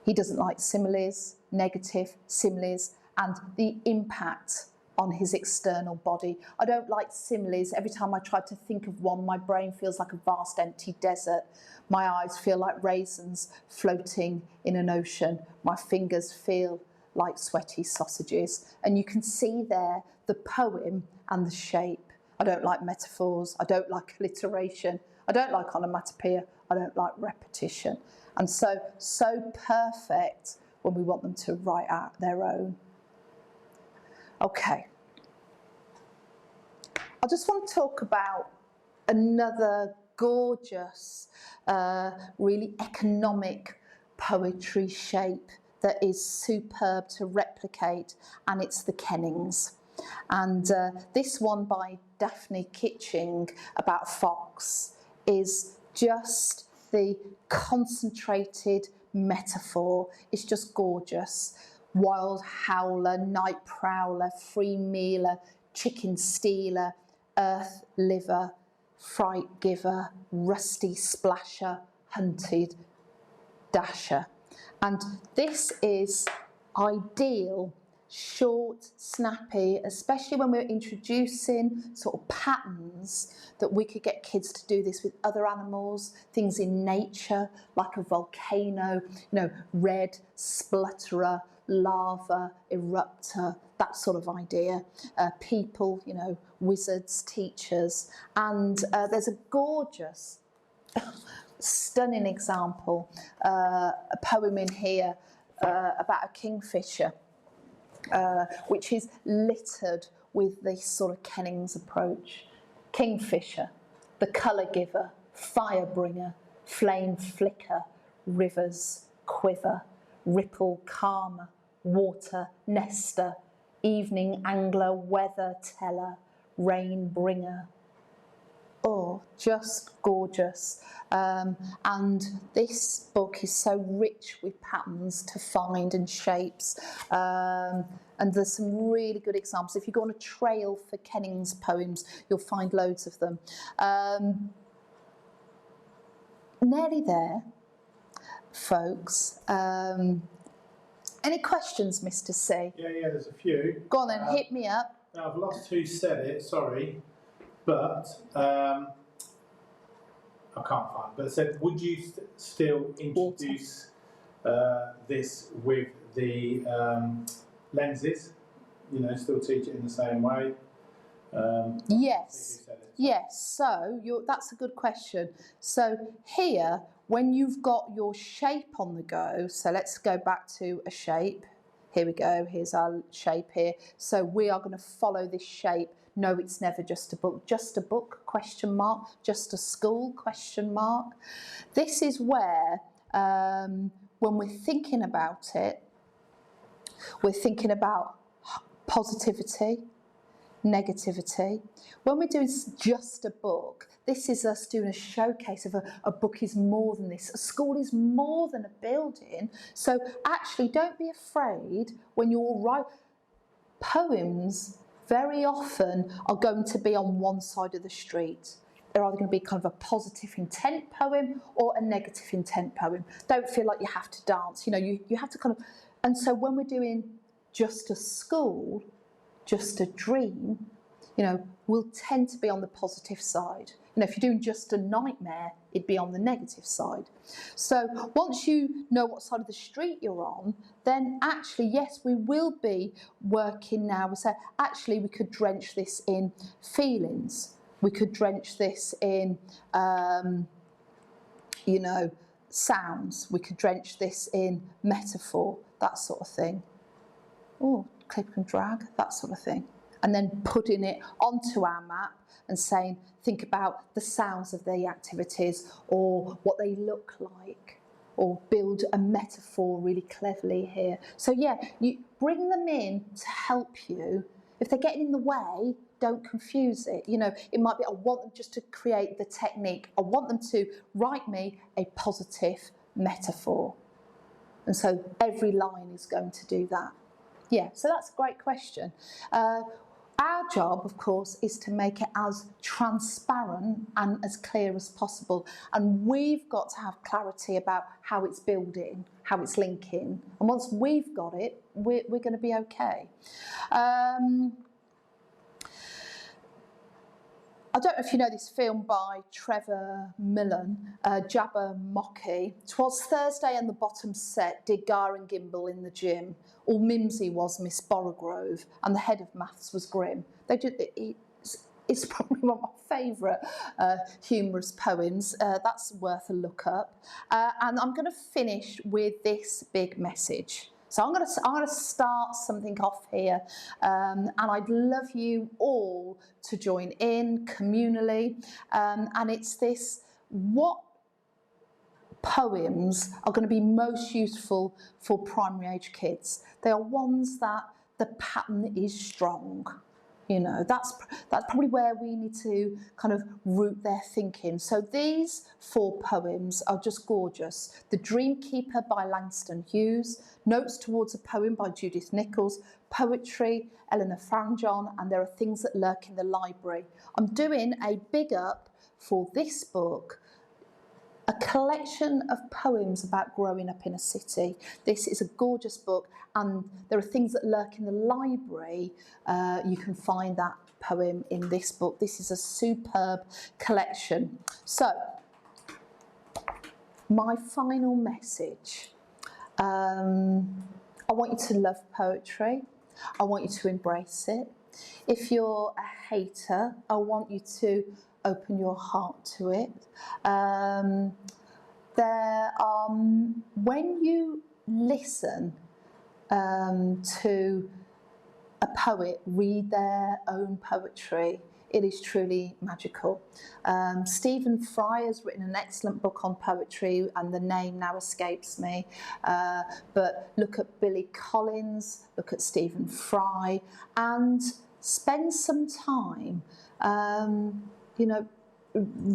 He doesn't like similes, negative similes, and the impact on his external body. I don't like similes. Every time I try to think of one, my brain feels like a vast empty desert. My eyes feel like raisins floating in an ocean. My fingers feel like sweaty sausages. And you can see there the poem and the shape. I don't like metaphors. I don't like alliteration. I don't like onomatopoeia. I don't like repetition. And so perfect when we want them to write out their own. Okay. I just want to talk about another gorgeous, really economic poetry shape that is superb to replicate, and it's the Kennings. And this one by Daphne Kitching about fox is just the concentrated metaphor. It's just gorgeous. Wild howler, night prowler, free mealer, chicken stealer, earth liver, fright giver, rusty splasher, hunted dasher. And this is ideal, short, snappy, especially when we're introducing sort of patterns that we could get kids to do this with other animals, things in nature, like a volcano, you know, red splutterer, lava erupter, that sort of idea. People, you know, wizards, teachers. And there's a gorgeous, stunning example, a poem in here about a kingfisher, which is littered with this sort of Kennings approach. Kingfisher, the colour giver, fire bringer, flame flicker, rivers quiver, ripple calmer, water nester, evening angler, weather teller, rain bringer. Oh, just gorgeous. And this book is so rich with patterns to find and shapes. And there's some really good examples. If you go on a trail for Kennings poems, you'll find loads of them. Nearly there, folks. Any questions, Mr. C? Yeah, there's a few. Go on then, hit me up. Now, I've lost who said it, sorry, but I can't find. But it said, would you still introduce this with the lenses? You know, still teach it in the same way? Yes. Yes. So that's a good question. So here, when you've got your shape on the go, so let's go back to a shape. Here we go. Here's our shape here. So we are going to follow this shape. No, it's never just a book. Just a book, question mark. Just a school, question mark. This is where, when we're thinking about it, we're thinking about positivity, negativity. When we're doing just a book, this is us doing a showcase of a book is more than this. A school is more than a building. So actually, don't be afraid when you're writing. Poems very often are going to be on one side of the street. They're either going to be kind of a positive intent poem or a negative intent poem. Don't feel like you have to dance. You know, you have to kind of... And so when we're doing just a school, just a dream, you know, we'll tend to be on the positive side. You know, if you're doing just a nightmare, it'd be on the negative side. So once you know what side of the street you're on, then actually, yes, we will be working now. We say, actually, we could drench this in feelings. We could drench this in, you know, sounds. We could drench this in metaphor, that sort of thing. Oh, click and drag, that sort of thing. And then putting it onto our map and saying, think about the sounds of the activities or what they look like, or build a metaphor really cleverly here. So yeah, you bring them in to help you. If they're getting in the way, don't confuse it. You know, it might be, I want them just to create the technique. I want them to write me a positive metaphor. And so every line is going to do that. Yeah, so that's a great question. Our job, of course, is to make it as transparent and as clear as possible. And we've got to have clarity about how it's building, how it's linking. And once we've got it, we're going to be okay. I don't know if you know this film by Trevor Millen, Jabberwocky. 'Twas Thursday and the bottom set, did Gar and Gimble in the gym. All Mimsy was Miss Borogrove, and the head of maths was grim. It's probably one of my favourite humorous poems. That's worth a look up. And I'm going to finish with this big message. So I'm going to start something off here, and I'd love you all to join in communally. And it's this: what poems are going to be most useful for primary age kids? They are ones that the pattern is strong. You know, that's probably where we need to kind of root their thinking. So these 4 poems are just gorgeous. The Dreamkeeper by Langston Hughes, Notes Towards a Poem by Judith Nichols, Poetry, Eleanor Franjon, and There Are Things That Lurk in the Library. I'm doing a big up for this book, a collection of poems about growing up in a city. This is a gorgeous book, and There Are Things That Lurk in the Library. You can find that poem in this book. This is a superb collection. So, my final message. I want you to love poetry. I want you to embrace it. If you're a hater, I want you to open your heart to it. When you listen to a poet read their own poetry, it is truly magical. Stephen Fry has written an excellent book on poetry, and the name now escapes me. But look at Billy Collins, look at Stephen Fry, and spend some time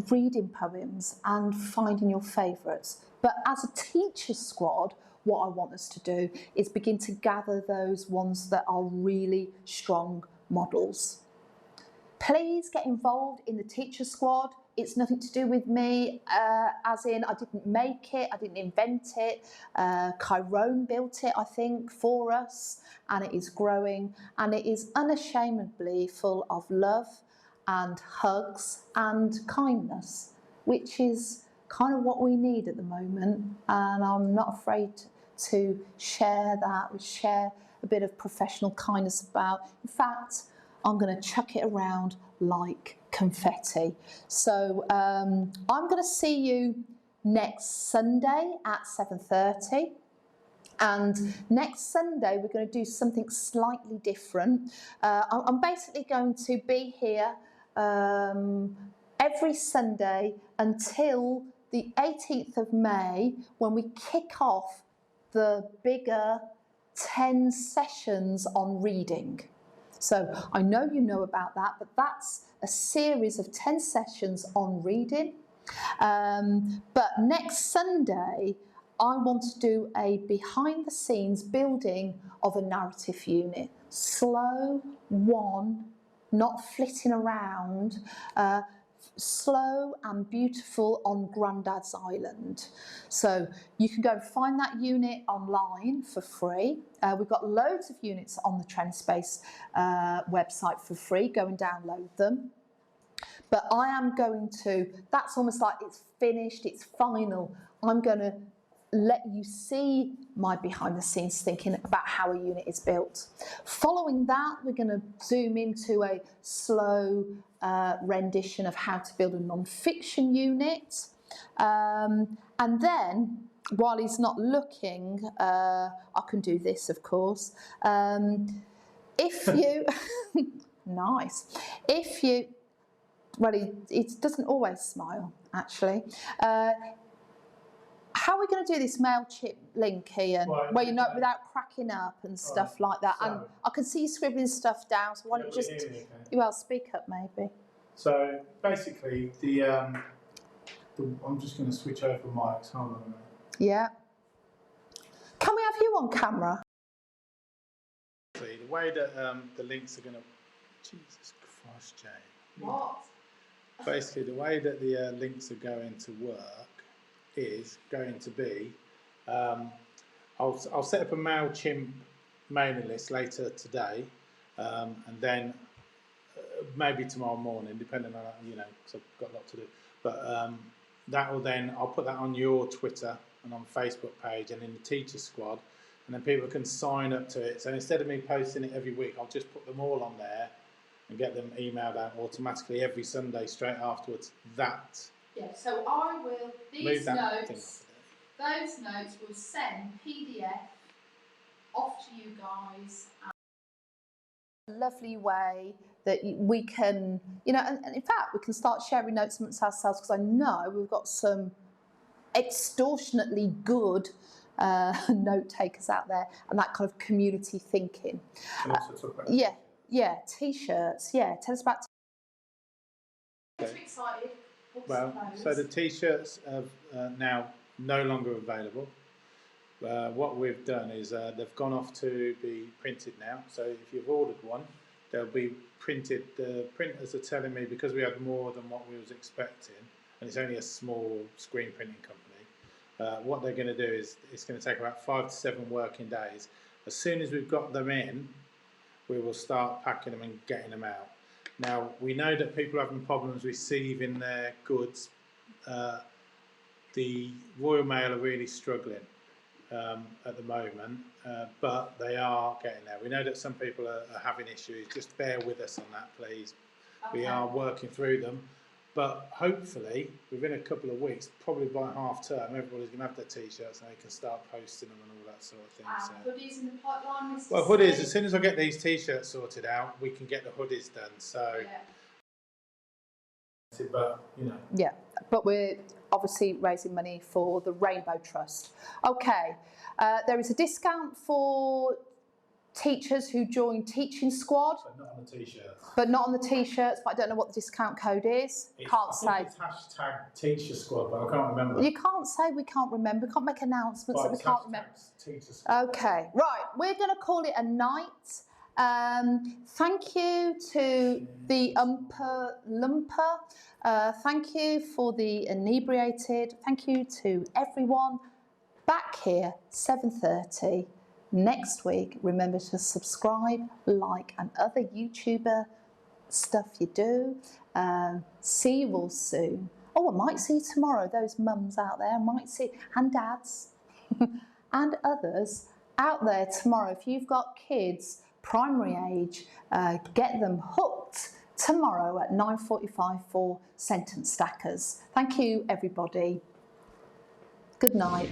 reading poems and finding your favourites. But as a teacher squad, what I want us to do is begin to gather those ones that are really strong models. Please get involved in the teacher squad. It's nothing to do with me, as in I didn't make it, I didn't invent it. Chiron built it, I think, for us, and it is growing, and it is unashamedly full of love and hugs and kindness, which is kind of what we need at the moment. And I'm not afraid to share that, share a bit of professional kindness about. In fact, I'm going to chuck it around like confetti. So I'm going to see you next Sunday at 7:30. And next Sunday, we're going to do something slightly different. I'm basically going to be here every Sunday until the 18th of May, when we kick off the bigger 10 sessions on reading. So I know you know about that, but that's a series of 10 sessions on reading. But next Sunday, I want to do a behind the scenes building of a narrative unit. Slow one, not flitting around, slow and beautiful on Grandad's Island. So you can go and find that unit online for free. We've got loads of units on the Training Space website for free. Go and download them. But I am going to, that's almost like it's finished, it's final. I'm going to let you see my behind the scenes thinking about how a unit is built. Following that, we're going to zoom into a slow rendition of how to build a non-fiction unit. And then, while he's not looking, I can do this, of course. If you, nice. If you, well, it doesn't always smile, actually. how are we going to do this MailChimp link, Ian? Right, where okay. without cracking up and stuff like that. So- and I can see you scribbling stuff down. So why don't you just well speak up maybe? So basically, I'm just going to switch over mics. Hold on a minute. Yeah. Can we have you on camera? The way that the links are going to... Jesus Christ, Jane. What? Basically, the way that the links are going to work is going to be... I'll set up a MailChimp mailing list later today, and then maybe tomorrow morning, depending on, because I've got a lot to do. But that will then, I'll put that on your Twitter and on Facebook page and in the teacher squad, and then people can sign up to it. So instead of me posting it every week, I'll just put them all on there and get them emailed out automatically every Sunday straight afterwards. Yeah, so I will, these notes, those notes will send PDF off to you guys. A lovely way that we can, and in fact, we can start sharing notes amongst ourselves, because I know we've got some extortionately good note takers out there, and that kind of community thinking. Yeah, t-shirts. Yeah, tell us about. I'm excited. Well, so the t-shirts are now no longer available. What we've done is they've gone off to be printed now. So if you've ordered one, they'll be printed. The printers are telling me, because we had more than what we was expecting, and it's only a small screen printing company, what they're going to do is it's going to take about 5 to 7 working days. As soon as we've got them in, we will start packing them and getting them out. Now, we know that people are having problems receiving their goods. The Royal Mail are really struggling at the moment, but they are getting there. We know that some people are having issues. Just bear with us on that, please. Okay. We are working through them, but hopefully within a couple of weeks, probably by half term, everybody's going to have their t-shirts and they can start posting them and all that sort of thing. So. Hoodies in the pipeline. Well, hoodies, as soon as I get these t-shirts sorted out, we can get the hoodies done. So. Yeah. But yeah, but we're obviously raising money for the Rainbow Trust. Okay, there is a discount for teachers who join Teaching Squad. But not on the t-shirts. But not on the t-shirts, but I don't know what the discount code is. Can't say. It's hashtag Teacher Squad, but I can't remember. You can't say we can't remember. We can't make announcements that we can't remember. Teacher Squad. Okay, right, we're going to call it a night. Thank you to the Lumper. Thank you for the inebriated. Thank you to everyone. Back here, 7:30 next week. Remember to subscribe, like, and other YouTuber stuff you do. See you all soon. Oh, I might see you tomorrow. Those mums out there, I might see, and dads, and others out there tomorrow. If you've got kids primary age, get them hooked tomorrow at 9:45 for Sentence Stackers. Thank you, everybody. Good night.